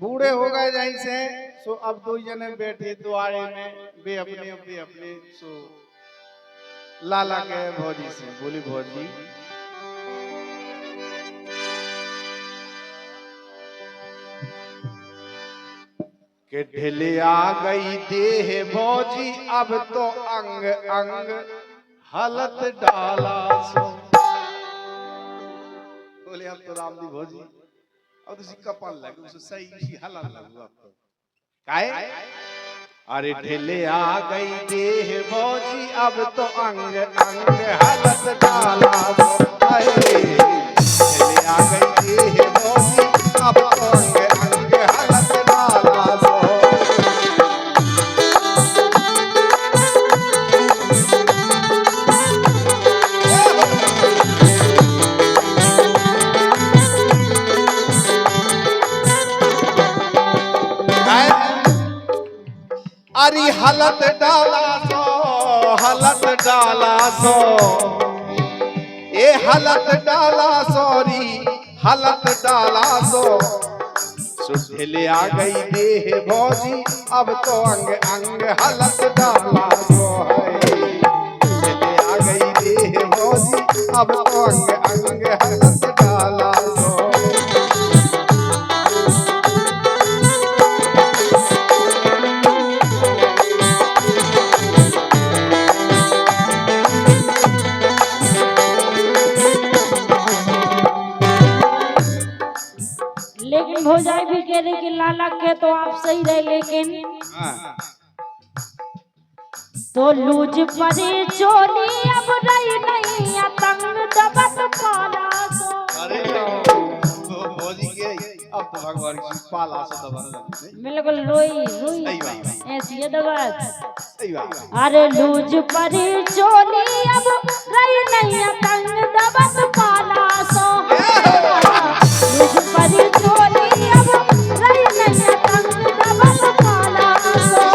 बूढ़े हो गए जैसे सो अब दो जने बैठे द्वारे में वे अपने सो लाला के भौजी से बोली भौजी के ढिले आ गई देह भौजी अब तो अंग अंग हलत डाला सो बोले अब तो राम दी भौजी अब तो सिक्का पान लगे उसे सही इसी हलत लगू अब तो काहे अरे ढिले आ गई देह भौजी अब तो अंग अंग हलत डाला सो ढिले आ गई देह भौजी अब तो अंग अंग हलत डाला सो अरे हलत डाला सो ए हलत डाला सॉरी हलत डाला सो सुढिले आ गई देह भौजी अब तो अंग अंग हलत डाला सो है सुढिले आ गई देह भौजी अब तो अंग अंग हलत डाला सो लेकिन भौजाई भी कह रही कि लाला के तो आप सही रहे लेकिन तो लूज परी चोली अब रही नहीं तंग दबत पाला सो अरे तो भौजी के अब तो भगवान की पाला से दबन बिल्कुल रोई सही बात ऐसी है दबत सही बात अरे लूज परी चोली अब रही नहीं तंग दबत पाला सो लूज परी चोली अब रही नहीं तंग दबत पाला सो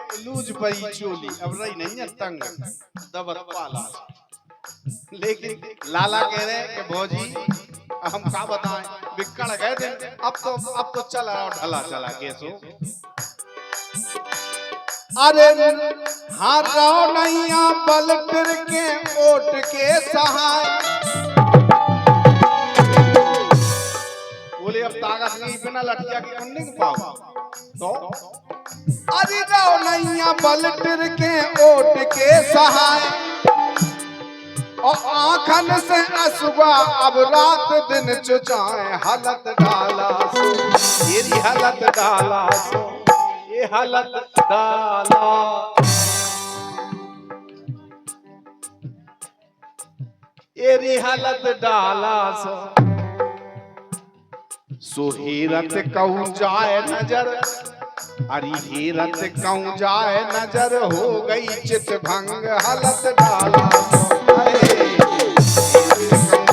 चोली अब रही नहीं है तंग दबत पाला लेकिन लाला कह रहे हैं कि भौजी हम क्या बताएं बिकड़ गए थे अब तो चला ढला चला कैसो अरे हारो नैया पलट के ओट के सहाय बोले अब ताकत नहीं बिना लठिया की कुंडी पाओ तो अरे रो नैया पलट के ओट के सहाय और आंखन से असुबा अब रात दिन चुचाए हलत डाला सो ये हलत डाला सो ये हलत डाला ये हलत डाला सो सुहीरत कहूँ जाए नजर अरे हीरत कहूँ जाए नजर हो गई चित भंग हलत डाला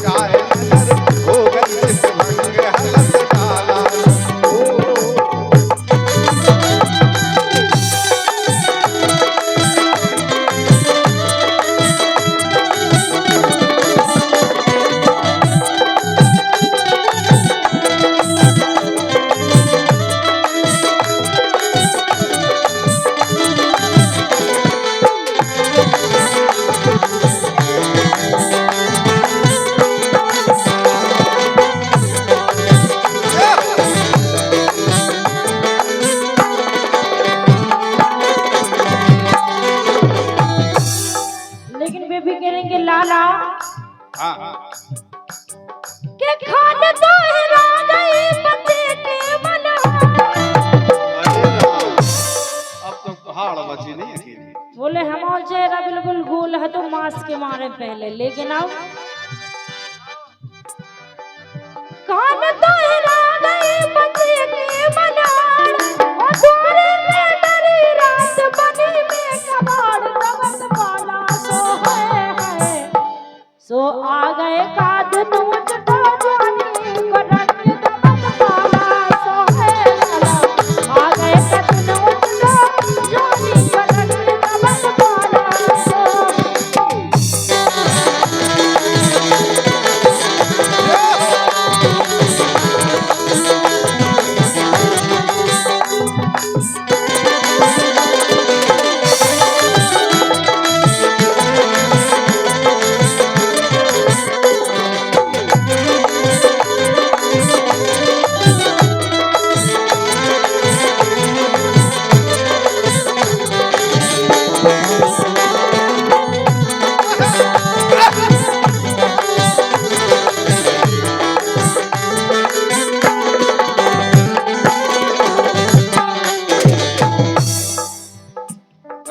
जाए नजर हो गई चित भंग हलत डाला के खान तो हिरा गई पति के मना। अब तो हाड़ बची नहीं अकेली। बोले हमारा चेहरा बिल्कुल गोल है तो मास्क के मारे पहले, लेकिन अब कान तो हिला गई बच्चे की बनाड़, और गोरे में डरी रात बनी में कबाड़, दबत पाला सो है सो आ गए काद नोच तो जानी करट दबत पाला सो है लाला, आ गए काद नोच तो जानी करट दबत पाला सो।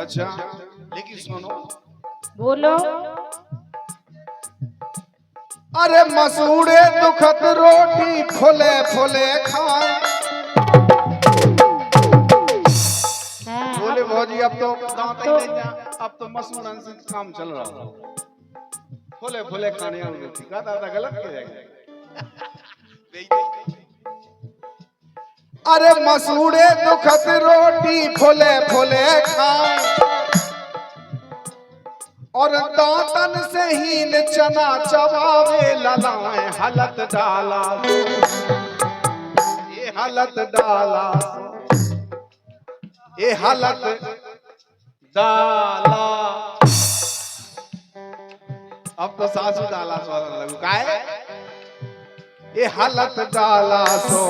अच्छा लेकिन सुनो, बोलो। अरे मसूड़े दुखत रोटी फुले फुले खाए। बोले भौजी अब तो दांत ही नहीं जा, अब तो मसूड़न से काम चल रहा है, फुले फुले खाने और रोटी का दादा गलत हो जाएगा। अरे मसूड़े दुखत रोटी फुले फुले खाए, और दांतन से हीन चना चबावे ललाए, हलत डाला ये हलत डाला ये हलत डाला। अब तो सासू डाला सोना लगू काहे, ये हलत डाला सो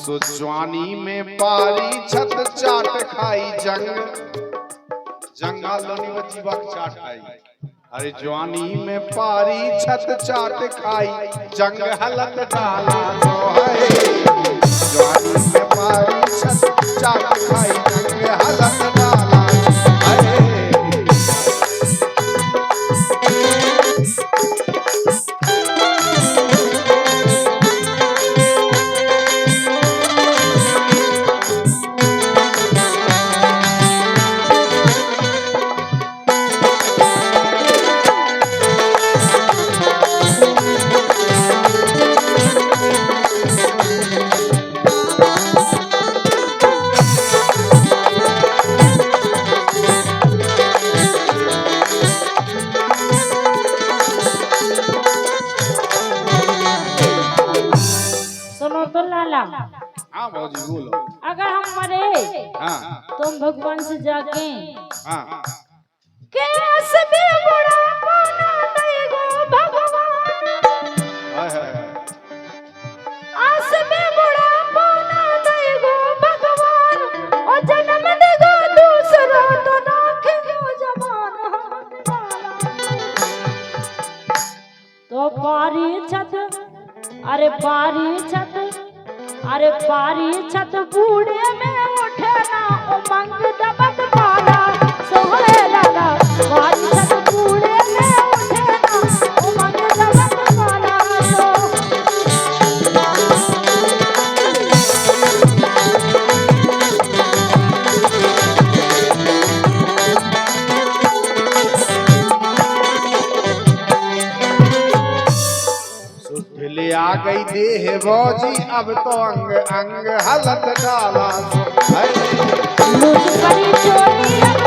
जवानी में पारी छत चाट खाई, जंगा लोनी बच्ची वक्त चाट खाई। अरे जवानी में पारी छत चाट खाई, जंग हलत डाला सो है, जवानी में पारी छत चाट खाई, जंग हलत डाला है। हाँ भौजी बोलो। अगर हम मरे हाँ तो हम भगवान से जाके हाँ कैस में बड़ा पाना देगो भगवान, हाय हाय आस में बड़ा पाना देगो भगवान, और जन्म देगो दूसरा तो राखेगो जवान हाथ डाला। तो पारी छत अरे पारी छत अरे पारी छत बूढ़े में उठे ना उमंग दबत पाला सोहे लाला, पारी छत बूढ़े में उठे ना उमंग दबत पाला सो। सुधले आ गई देह भौजी, अब तो अंग अंग हलत डाला सो है। लूट पड़ी चोरी अब